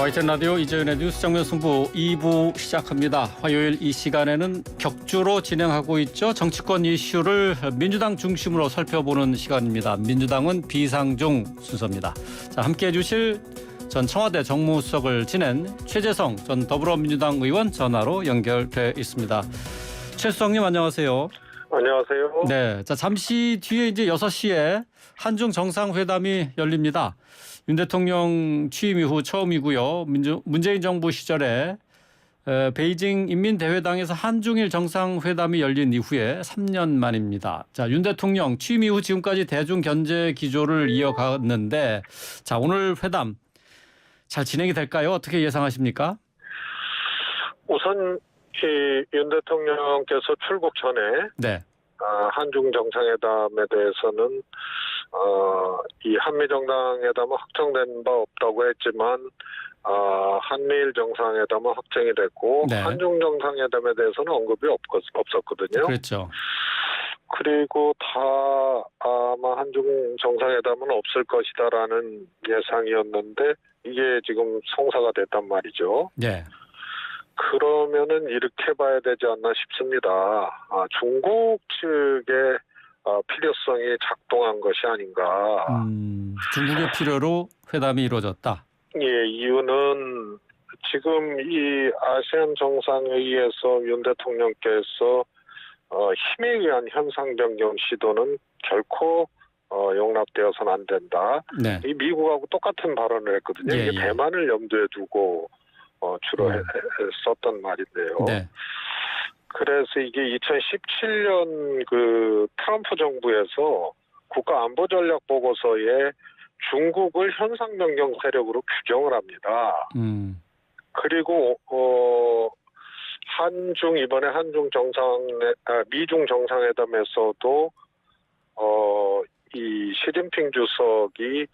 YTN 라디오 이재은의 뉴스 정면 승부 2부 시작합니다. 화요일 이 시간에는 격주로 진행하고 있죠. 정치권 이슈를 민주당 중심으로 살펴보는 시간입니다. 민주당은 비상중 순서입니다. 자, 함께해 주실 전 청와대 정무수석을 지낸 최재성 전 더불어민주당 의원 전화로 연결돼 있습니다. 최 수석님 안녕하세요. 안녕하세요. 네, 자 잠시 뒤에 이제 6시에 한중 정상회담이 열립니다. 윤 대통령 취임 이후 처음이고요. 문재인 정부 시절에 베이징 인민대회당에서 한중일 정상회담이 열린 이후에 3년 만입니다. 자, 윤 대통령 취임 이후 지금까지 대중 견제 기조를 이어갔는데 자, 오늘 회담 잘 진행이 될까요? 어떻게 예상하십니까? 우선 윤 대통령께서 출국 전에 네. 한중 정상회담에 대해서는 이 한미 정상회담은 확정된 바 없다고 했지만 한미일 정상회담은 확정이 됐고 네. 한중 정상회담에 대해서는 언급이 없었거든요. 그렇죠. 그리고 다 아마 한중 정상회담은 없을 것이다라는 예상이었는데 이게 지금 성사가 됐단 말이죠. 네. 그러면은 이렇게 봐야 되지 않나 싶습니다. 중국 측의 필요성이 작동한 것이 아닌가. 중국의 필요로 회담이 이루어졌다. 예, 이유는 지금 이 아세안 정상회의에서 윤 대통령께서 힘에 의한 현상 변경 시도는 결코 용납되어서는 안 된다. 네. 이 미국하고 똑같은 발언을 했거든요. 예, 이게 예. 대만을 염두에 두고 주로 썼던 말인데요. 네. 그래서 이게 2017년 그 트럼프 정부에서 국가안보전략보고서에 중국을 현상 변경 세력으로 규정을 합니다. 그리고 이번에 미중 정상회담에서도 이 시진핑 주석이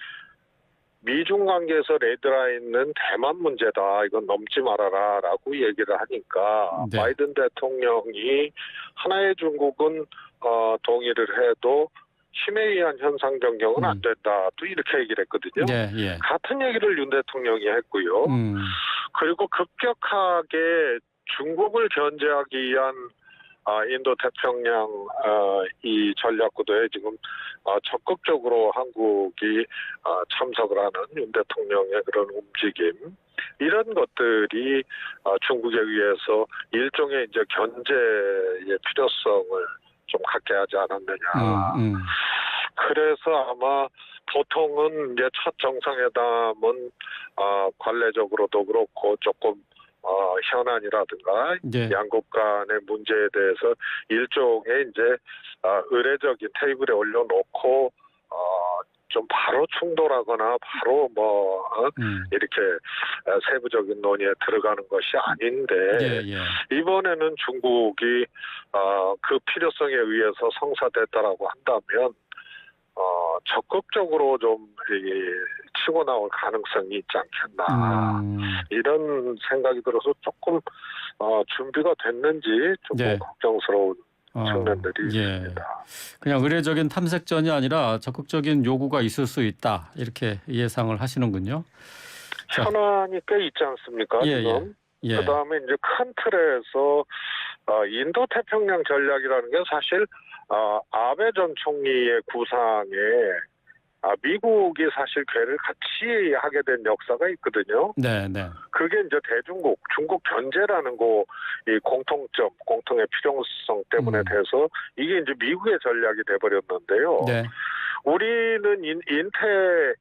미중 관계에서 레드라인은 대만 문제다. 이건 넘지 말아라라고 얘기를 하니까 네. 바이든 대통령이 하나의 중국은 동의를 해도 힘에 의한 현상 변경은 안 된다. 또 이렇게 얘기를 했거든요. 예, 예. 같은 얘기를 윤 대통령이 했고요. 그리고 급격하게 중국을 견제하기 위한 인도 태평양 이 전략구도에 지금 적극적으로 한국이 참석을 하는 윤 대통령의 그런 움직임 이런 것들이 중국에 의해서 일종의 이제 견제의 필요성을 좀 갖게 하지 않았느냐. 그래서 아마 보통은 이제 첫 정상회담은 관례적으로도 그렇고 조금 현안이라든가 네. 양국 간의 문제에 대해서 일종의 이제 의례적인 테이블에 올려놓고 좀 바로 충돌하거나 바로 이렇게 세부적인 논의에 들어가는 것이 아닌데 예, 예. 이번에는 중국이 그 필요성에 의해서 성사됐다라고 한다면 적극적으로 좀 치고 나올 가능성이 있지 않겠나 이런 생각이 들어서 조금 준비가 됐는지 조금 네. 걱정스러운 측면들이 예. 있습니다. 그냥 의례적인 탐색전이 아니라 적극적인 요구가 있을 수 있다 이렇게 예상을 하시는군요. 자. 현안이 꽤 있지 않습니까? 예, 지금. 예. 그다음에 이제 큰 틀에서 인도 태평양 전략이라는 게 사실 아베 전 총리의 구상에 미국이 사실 괴를 같이 하게 된 역사가 있거든요. 네, 네. 그게 이제 중국 견제라는 이 공통점, 공통의 필요성 때문에 돼서 이게 이제 미국의 전략이 돼버렸는데요. 네. 우리는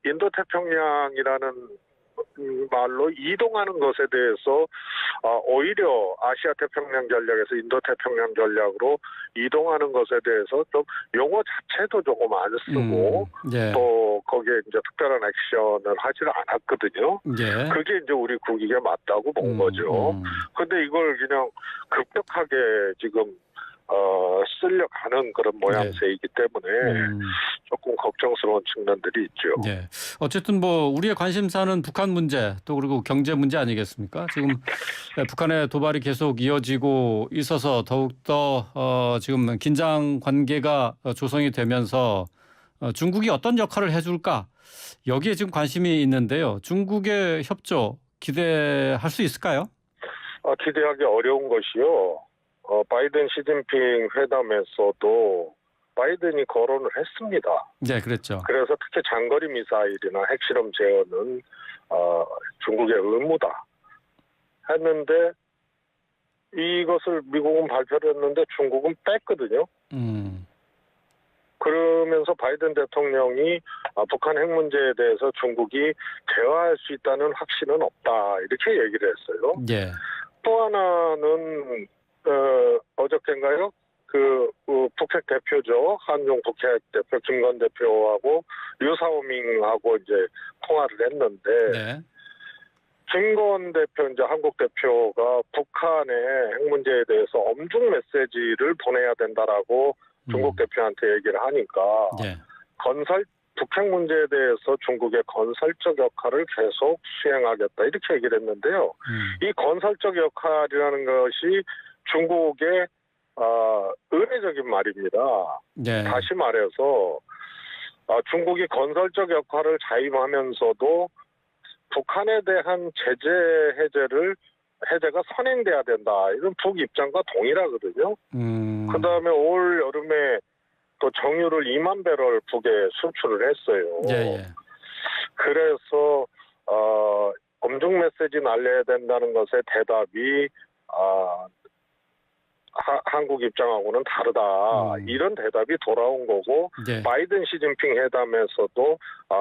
인도 태평양이라는 말로 이동하는 것에 대해서 오히려 아시아 태평양 전략에서 인도 태평양 전략으로 이동하는 것에 대해서 좀 용어 자체도 조금 안 쓰고 예. 또 거기에 이제 특별한 액션을 하지를 않았거든요. 예. 그게 이제 우리 국익에 맞다고 본 거죠. 근데 이걸 그냥 급격하게 지금 쓸려가는 그런 모양새이기 때문에 조금 걱정스러운 측면들이 있죠. 네. 어쨌든 우리의 관심사는 북한 문제 또 그리고 경제 문제 아니겠습니까? 지금 북한의 도발이 계속 이어지고 있어서 더욱더 지금 긴장 관계가 조성이 되면서 중국이 어떤 역할을 해줄까? 여기에 지금 관심이 있는데요. 중국의 협조 기대할 수 있을까요? 기대하기 어려운 것이요. 바이든 시진핑 회담에서도 바이든이 거론을 했습니다. 네, 그랬죠. 그래서 특히 장거리 미사일이나 핵실험 제어는 중국의 의무다 했는데 이것을 미국은 발표를 했는데 중국은 뺐거든요. 그러면서 바이든 대통령이 북한 핵 문제에 대해서 중국이 대화할 수 있다는 확신은 없다 이렇게 얘기를 했어요. 예. 또 하나는 어저께인가요? 북핵 대표죠. 한중 북핵 대표 김건 대표하고 류사오밍하고 이제 통화를 했는데 네. 김건 대표 이제 한국 대표가 북한의 핵 문제에 대해서 엄중 메시지를 보내야 된다라고 중국 대표한테 얘기를 하니까 예. 북핵 문제에 대해서 중국의 건설적 역할을 계속 수행하겠다 이렇게 얘기를 했는데요. 이 건설적 역할이라는 것이 중국의 의례적인 말입니다. 네. 다시 말해서 중국이 건설적 역할을 자임하면서도 북한에 대한 제재 해제가 선행돼야 된다. 이런 북 입장과 동일하거든요. 그다음에 올 여름에 또 정유를 2만 배럴 북에 수출을 했어요. 예. 그래서 엄중 메시지 날려야 된다는 것의 대답이 한국 입장하고는 다르다. 이런 대답이 돌아온 거고 예. 바이든 시진핑 회담에서도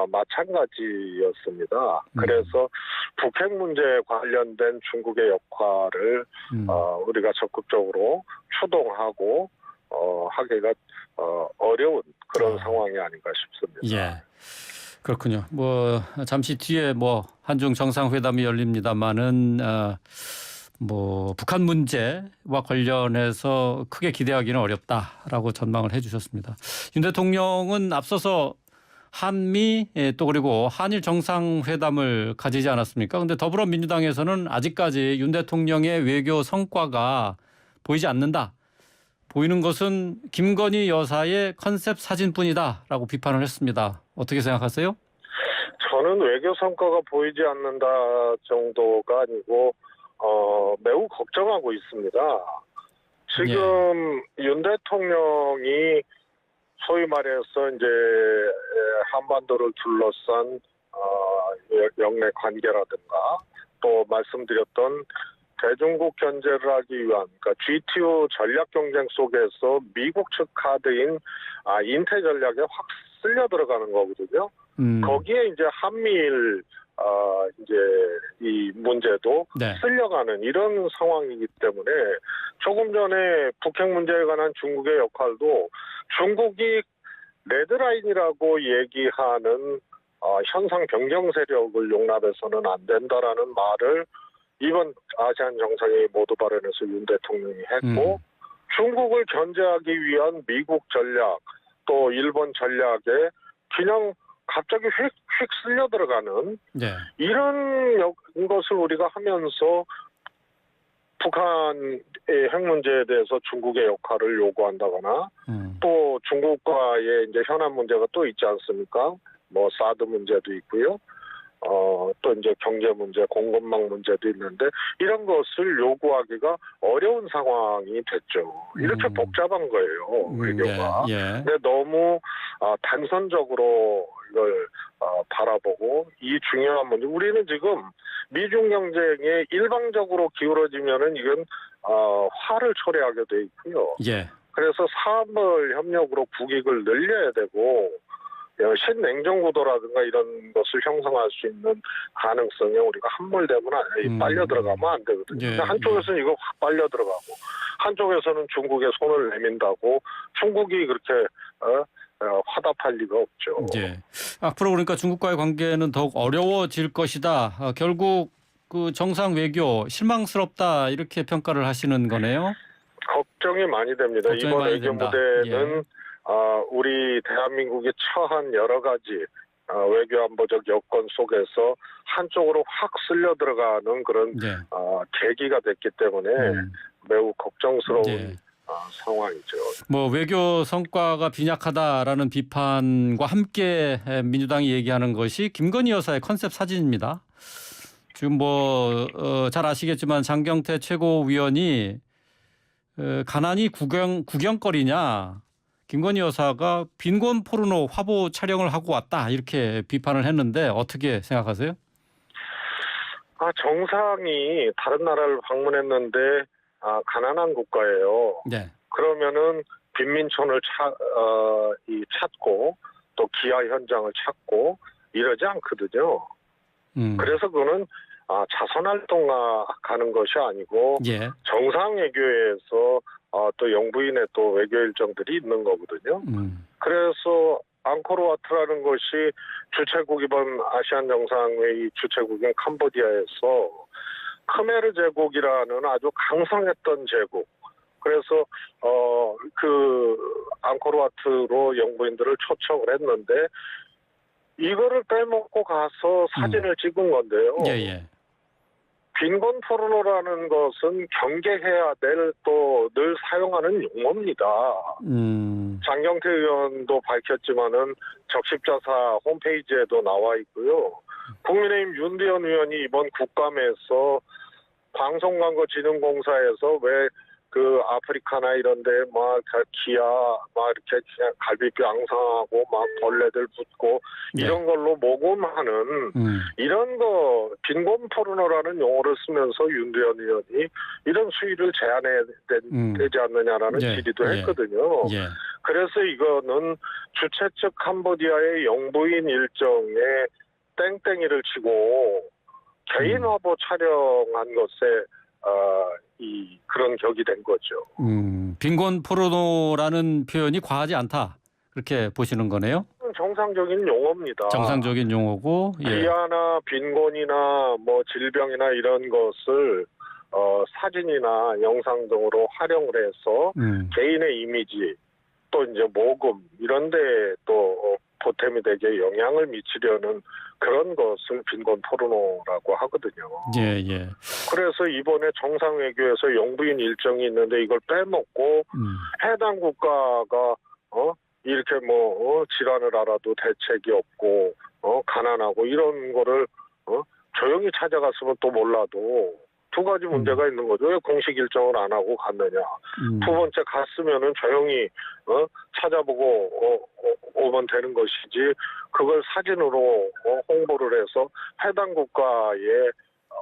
마찬가지였습니다. 그래서 북핵 문제에 관련된 중국의 역할을 우리가 적극적으로 추동하고 하기가 어려운 그런 상황이 아닌가 싶습니다. 예. 그렇군요. 잠시 뒤에 한중 정상회담이 열립니다만은 북한 문제와 관련해서 크게 기대하기는 어렵다라고 전망을 해주셨습니다. 윤 대통령은 앞서서 한미 또 그리고 한일 정상회담을 가지지 않았습니까? 그런데 더불어민주당에서는 아직까지 윤 대통령의 외교 성과가 보이지 않는다. 보이는 것은 김건희 여사의 컨셉 사진뿐이다라고 비판을 했습니다. 어떻게 생각하세요? 저는 외교 성과가 보이지 않는다 정도가 아니고 매우 걱정하고 있습니다. 지금 윤 대통령이 소위 말해서 이제 한반도를 둘러싼 영내 관계라든가 또 말씀드렸던 대중국 견제를 하기 위한 그러니까 GTO 전략 경쟁 속에서 미국 측 카드인 인태 전략에 확 쓸려 들어가는 거거든요. 거기에 이제 한미일 이제 이 문제도 네. 쓸려가는 이런 상황이기 때문에 조금 전에 북핵 문제에 관한 중국의 역할도 중국이 레드라인이라고 얘기하는 현상 변경 세력을 용납해서는 안 된다라는 말을 이번 아세안 정상회의 모두 발언에서 윤 대통령이 했고 중국을 견제하기 위한 미국 전략 또 일본 전략에 그냥 갑자기 휙 쓸려 들어가는 이런 것을 우리가 하면서 북한의 핵 문제에 대해서 중국의 역할을 요구한다거나 또 중국과의 이제 현안 문제가 또 있지 않습니까? 사드 문제도 있고요. 또 이제 경제 문제, 공급망 문제도 있는데 이런 것을 요구하기가 어려운 상황이 됐죠. 이렇게 복잡한 거예요, 외교가. 근데 너무 단선적으로 이걸 바라보고 이 중요한 문제. 우리는 지금 미중 경쟁에 일방적으로 기울어지면은 이건 화를 초래하게 돼 있고요. 그래서 사물 협력으로 국익을 늘려야 되고. 신냉정구도라든가 이런 것을 형성할 수 있는 가능성에 우리가 함몰되면 빨려 들어가면 안 되거든요. 한쪽에서는 이거 확 빨려 들어가고 한쪽에서는 중국에 손을 내민다고 중국이 그렇게 화답할 리가 없죠. 앞으로 그러니까 중국과의 관계는 더욱 어려워질 것이다. 결국 그 정상 외교 실망스럽다 이렇게 평가를 하시는 거네요. 걱정이 많이 됩니다. 이번 외교 무대는 우리 대한민국이 처한 여러 가지 외교안보적 여건 속에서 한쪽으로 확 쓸려 들어가는 그런 계기가 됐기 때문에 매우 걱정스러운 상황이죠. 외교 성과가 빈약하다라는 비판과 함께 민주당이 얘기하는 것이 김건희 여사의 컨셉 사진입니다. 지금 뭐 잘 아시겠지만 장경태 최고위원이 가난이 구경거리냐. 김건희 여사가 빈곤 포르노 화보 촬영을 하고 왔다 이렇게 비판을 했는데 어떻게 생각하세요? 정상이 다른 나라를 방문했는데 가난한 국가예요. 네. 그러면은 빈민촌을 찾고 또 기아 현장을 찾고 이러지 않거든요. 그래서 그거는 자선활동 가는 것이 아니고 예. 정상외교에서 또 영부인의 또 외교 일정들이 있는 거거든요. 그래서 앙코르와트라는 것이 주최국 이번 아시안 정상회의 주최국인 캄보디아에서 크메르 제국이라는 아주 강성했던 제국. 그래서 그 앙코르와트로 영부인들을 초청을 했는데 이거를 빼먹고 가서 사진을 찍은 건데요. 예. 빈곤 포르노라는 것은 경계해야 될 또 늘 사용하는 용어입니다. 장경태 의원도 밝혔지만은 적십자사 홈페이지에도 나와 있고요. 국민의힘 윤대현 의원이 이번 국감에서 방송광고진흥공사에서 왜 그 아프리카나 이런데 막 기아 막 이렇게 그냥 갈비뼈 앙상하고 막 벌레들 붙고 이런 걸로 모금하는 이런 거 빈곤 포르노라는 용어를 쓰면서 윤대현 의원이 이런 수위를 제한해야 되지 않느냐라는 질의도 했거든요. 그래서 이거는 주최 측 캄보디아의 영부인 일정에 땡땡이를 치고 개인 화보 촬영한 것에 그런 격이 된 거죠. 빈곤 포르노라는 표현이 과하지 않다. 그렇게 보시는 거네요. 정상적인 용어입니다. 정상적인 용어고. 기아나 빈곤이나 뭐 질병이나 이런 것을 사진이나 영상 등으로 활용을 해서 개인의 이미지 또 이제 모금 이런데 또 보탬이 되게 영향을 미치려는 그런 것을 빈곤 포르노라고 하거든요. 예. 그래서 이번에 정상외교에서 영부인 일정이 있는데 이걸 빼먹고 해당 국가가 이렇게 뭐 질환을 알아도 대책이 없고 가난하고 이런 거를 조용히 찾아갔으면 또 몰라도 두 가지 문제가 있는 거죠. 왜 공식 일정을 안 하고 갔느냐. 두 번째 갔으면은 조용히 찾아보고 오면 되는 것이지 그걸 사진으로 홍보를 해서 해당 국가에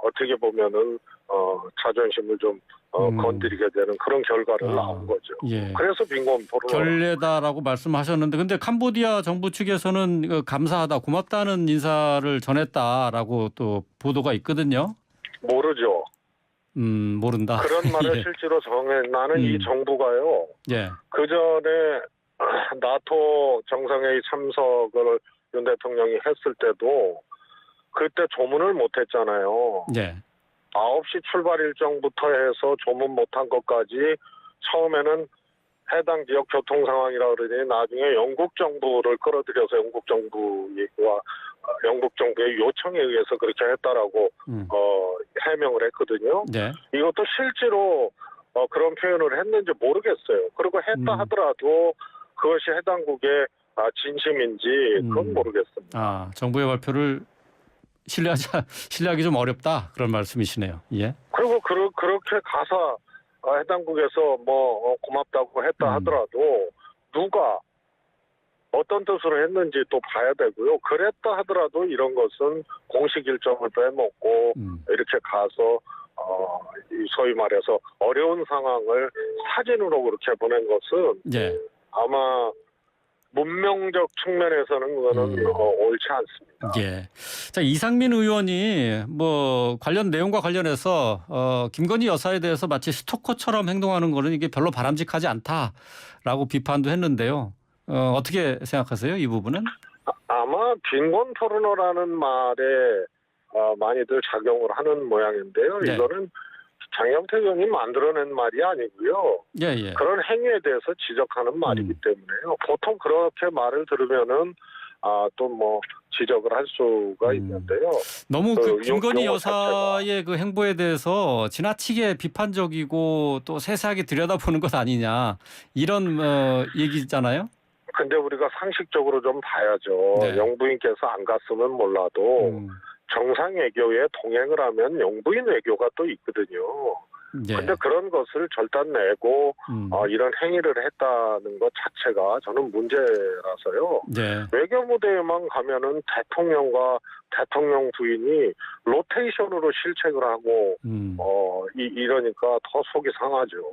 어떻게 보면은 자존심을 좀 건드리게 되는 그런 결과를 나온 거죠. 예. 그래서 빈곤 포르노 결례다라고 말씀하셨는데 근데 캄보디아 정부 측에서는 감사하다 고맙다는 인사를 전했다라고 또 보도가 있거든요. 모르죠. 모른다. 그런 말을 실제로 나는 이 정부가요. 그 전에 나토 정상회의 참석을 윤 대통령이 했을 때도 그때 조문을 못했잖아요. 9시 출발 일정부터 해서 조문 못한 것까지 처음에는 해당 지역 교통 상황이라 그러더니 나중에 영국 정부를 끌어들여서 영국 정부의 요청에 의해서 그렇게 했다라고 해명을 했거든요. 이것도 실제로 그런 표현을 했는지 모르겠어요. 그리고 했다 하더라도 그것이 해당국의 진심인지 그건 모르겠습니다. 정부의 발표를 신뢰하기 좀 어렵다 그런 말씀이시네요. 예. 그리고 그렇게 가서 해당국에서 뭐 고맙다고 했다 하더라도 누가 어떤 뜻으로 했는지 또 봐야 되고요. 그랬다 하더라도 이런 것은 공식 일정을 빼먹고 이렇게 가서 소위 말해서 어려운 상황을 사진으로 그렇게 보낸 것은 아마 문명적 측면에서는 그거는 옳지 않습니다. 자, 이상민 의원이 뭐 관련 내용과 관련해서 김건희 여사에 대해서 마치 스토커처럼 행동하는 거는 이게 별로 바람직하지 않다라고 비판도 했는데요. 어떻게 생각하세요? 이 부분은? 아마 빈곤 포르노라는 말에 많이들 작용을 하는 모양인데요. 이거는 장경태 의원이 만들어낸 말이 아니고요. 그런 행위에 대해서 지적하는 말이기 때문에요. 보통 그렇게 말을 들으면은 또 뭐 지적을 할 수가 있는데요. 너무 김건희 여사의 그 행보에 대해서 지나치게 비판적이고 또 세세하게 들여다보는 것 아니냐 이런 얘기잖아요. 근데 우리가 상식적으로 좀 봐야죠. 영부인께서 안 갔으면 몰라도 정상 외교에 동행을 하면 영부인 외교가 또 있거든요. 예. 근데 그런 것을 절단내고 이런 행위를 했다는 것 자체가 저는 문제라서요. 예. 외교 무대에만 가면은 대통령과 대통령 부인이 로테이션으로 실책을 하고 이러니까 더 속이 상하죠.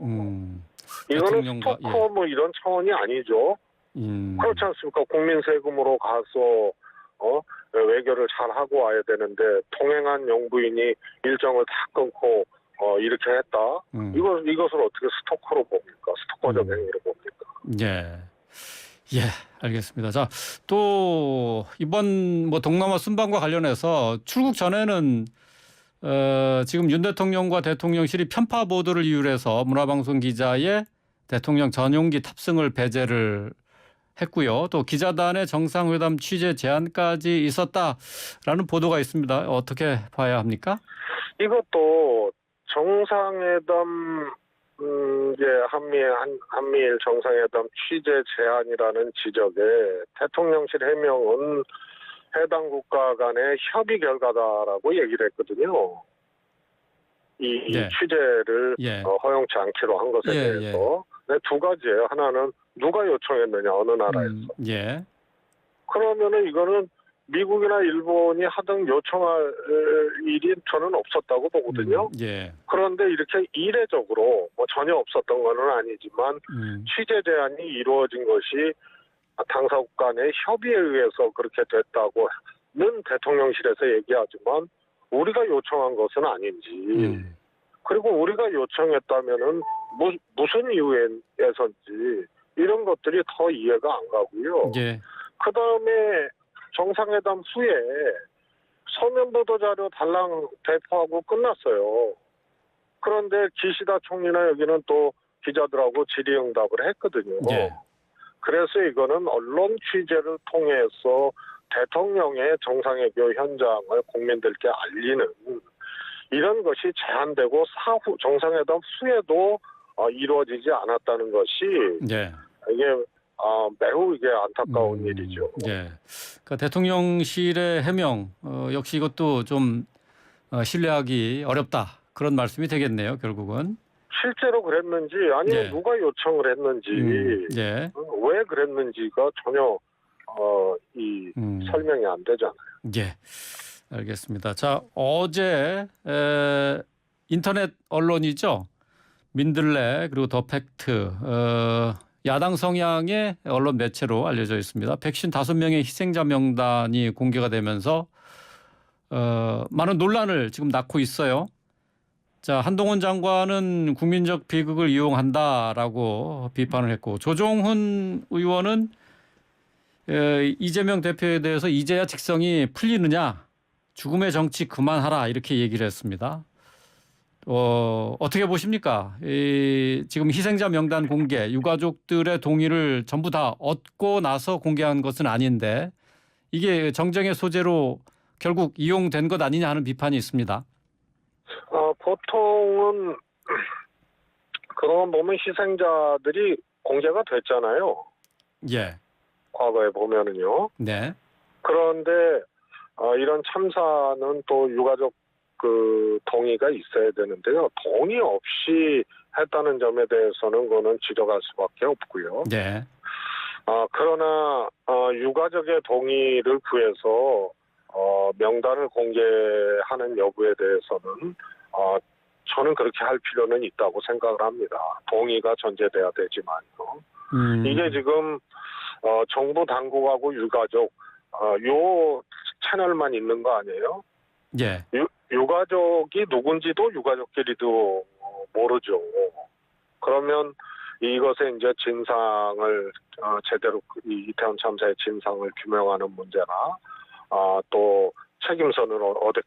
이거는 대통령과 스토커 뭐 이런 차원이 아니죠. 그렇지 않습니까? 국민 세금으로 가서 외교를 잘 하고 와야 되는데 통행한 영부인이 일정을 다 끊고 이렇게 했다. 이것을 어떻게 스토커로 봅니까? 스토커적 행위로 봅니까? 예. 예, 알겠습니다. 자, 또 이번 뭐 동남아 순방과 관련해서 출국 전에는 지금 윤 대통령과 대통령실이 편파 보도를 이유로 해서 문화방송 기자의 대통령 전용기 탑승을 배제를 했고요. 또 기자단의 정상회담 취재 제안까지 있었다라는 보도가 있습니다. 어떻게 봐야 합니까? 이것도 정상회담 이제 한미일 정상회담 취재 제안이라는 지적에 대통령실 해명은 해당 국가 간의 협의 결과다라고 얘기를 했거든요. 이 네. 취재를 예. 허용치 않기로 한 것에 대해서 네, 두 가지예요. 하나는 누가 요청했느냐 어느 나라에서. 예. 그러면은 이거는 미국이나 일본이 하등 요청할 일이 저는 없었다고 보거든요. 예. 그런데 이렇게 이례적으로 뭐 전혀 없었던 건 아니지만 취재 제안이 이루어진 것이 당사국 간의 협의에 의해서 그렇게 됐다고는 대통령실에서 얘기하지만 우리가 요청한 것은 아닌지 그리고 우리가 요청했다면은 무슨 이유에서인지 이런 것들이 더 이해가 안 가고요. 예. 그다음에 정상회담 후에 서면 보도 자료 달랑 배포하고 끝났어요. 그런데 기시다 총리나 여기는 또 기자들하고 질의응답을 했거든요. 예. 그래서 이거는 언론 취재를 통해서 대통령의 정상회교 현장을 국민들께 알리는 이런 것이 제한되고 사후 정상회담 후에도 이루어지지 않았다는 것이 예. 이게 매우 이게 안타까운 일이죠. 예. 그러니까 대통령실의 해명 역시 이것도 좀 신뢰하기 어렵다 그런 말씀이 되겠네요. 결국은. 실제로 그랬는지 아니면 예. 누가 요청을 했는지 예. 왜 그랬는지가 전혀 설명이 안 되잖아요. 예. 알겠습니다. 자, 어제 인터넷 언론이죠. 민들레 그리고 더 팩트 야당 성향의 언론 매체로 알려져 있습니다. 155명의 희생자 명단이 공개가 되면서 많은 논란을 지금 낳고 있어요. 자, 한동훈 장관은 국민적 비극을 이용한다라고 비판을 했고 조정훈 의원은 이재명 대표에 대해서 이제야 직성이 풀리느냐 죽음의 정치 그만하라 이렇게 얘기를 했습니다. 어떻게 보십니까? 지금 희생자 명단 공개, 유가족들의 동의를 전부 다 얻고 나서 공개한 것은 아닌데 이게 정쟁의 소재로 결국 이용된 것 아니냐 하는 비판이 있습니다. 보통은 그런 보면 희생자들이 공개가 됐잖아요. 예. 과거에 보면은요. 네. 그런데 이런 참사는 또 유가족 동의가 있어야 되는데요. 동의 없이 했다는 점에 대해서는 그거는 지적할 수밖에 없고요. 네. 그러나 유가족의 동의를 구해서 명단을 공개하는 여부에 대해서는 저는 그렇게 할 필요는 있다고 생각을 합니다. 동의가 전제돼야 되지만요. 이게 지금 정부 당국하고 유가족 요 채널만 있는 거 아니에요? 예. 유가족이 누군지도 유가족끼리도 모르죠. 그러면 이것의 이제 진상을 제대로 이태원 참사의 진상을 규명하는 문제나 또 책임선을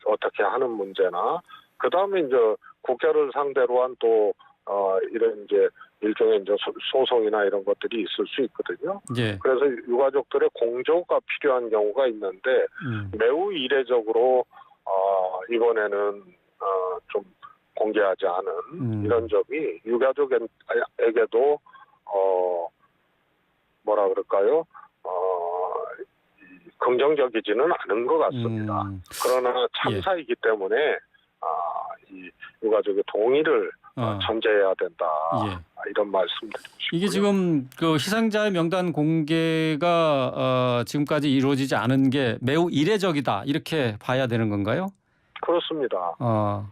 어떻게 하는 문제나 그다음에 이제 국회를 상대로 한 또 이런 이제 일종의 이제 소송이나 이런 것들이 있을 수 있거든요. 예. 그래서 유가족들의 공조가 필요한 경우가 있는데 매우 이례적으로 이번에는 좀 공개하지 않은 이런 점이 유가족에게도 뭐라 그럴까요? 긍정적이지는 않은 것 같습니다. 그러나 참사이기 때문에 이 유가족의 동의를 전제해야 된다. 이런 말씀드리고 싶고요. 이게 지금 그 희생자의 명단 공개가 지금까지 이루어지지 않은 게 매우 이례적이다 이렇게 봐야 되는 건가요? 그렇습니다.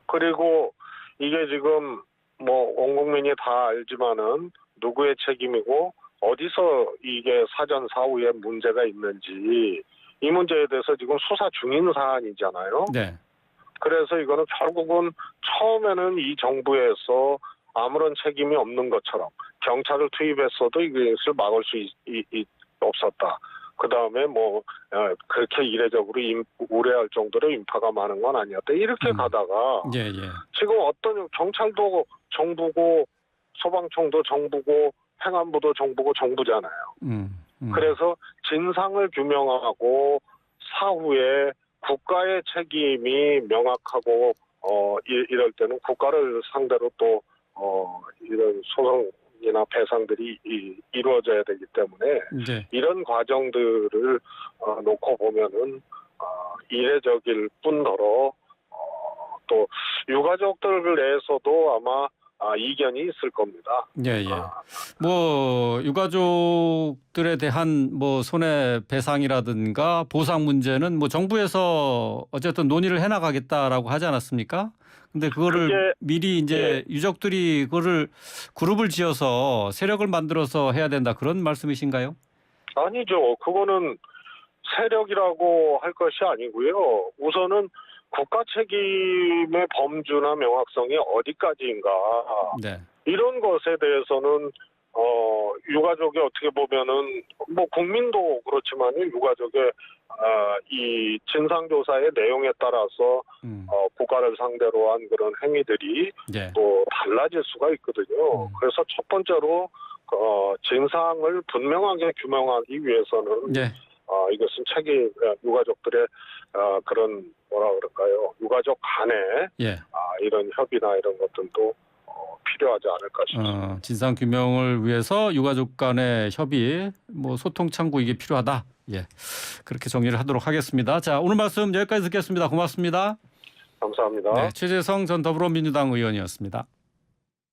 그리고 이게 지금 뭐 온 국민이 다 알지만은 누구의 책임이고 어디서 이게 사전 사후에 문제가 있는지 이 문제에 대해서 지금 수사 중인 사안이잖아요. 네. 그래서 이거는 결국은 처음에는 이 정부에서 아무런 책임이 없는 것처럼 경찰을 투입했어도 이것을 막을 수 없었다. 그 다음에 뭐 그렇게 이례적으로 우려할 정도로 인파가 많은 건 아니었다. 이렇게 가다가 지금 어떤 경찰도 정부고 소방청도 정부고 행안부도 정부고 정부잖아요. 그래서 진상을 규명하고 사후에 국가의 책임이 명확하고 이럴 때는 국가를 상대로 또 이런 소송이나 배상들이 이루어져야 되기 때문에 이런 과정들을 놓고 보면은 이례적일 뿐더러 또 유가족들 내에서도 아마 이견이 있을 겁니다. 뭐 유가족들에 대한 뭐 손해배상이라든가 보상 문제는 뭐 정부에서 어쨌든 논의를 해나가겠다라고 하지 않았습니까? 근데 그거를 미리 이제 유족들이 그거를 그룹을 지어서 세력을 만들어서 해야 된다 그런 말씀이신가요? 아니죠. 그거는 세력이라고 할 것이 아니고요. 우선은 국가 책임의 범주나 명확성이 어디까지인가 이런 것에 대해서는 유가족이 어떻게 보면은 뭐 국민도 그렇지만 유가족의 이 진상조사의 내용에 따라서 국가를 상대로 한 그런 행위들이 또 달라질 수가 있거든요. 그래서 첫 번째로 진상을 분명하게 규명하기 위해서는 이것은 유가족들의 그런 뭐라 그럴까요? 유가족 간의 이런 협의나 이런 것들도 필요하지 않을까 싶습니다. 진상 규명을 위해서 유가족 간의 협의, 뭐 소통 창구 이게 필요하다. 그렇게 정리를 하도록 하겠습니다. 자, 오늘 말씀 여기까지 듣겠습니다. 고맙습니다. 감사합니다. 최재성 전 더불어민주당 의원이었습니다.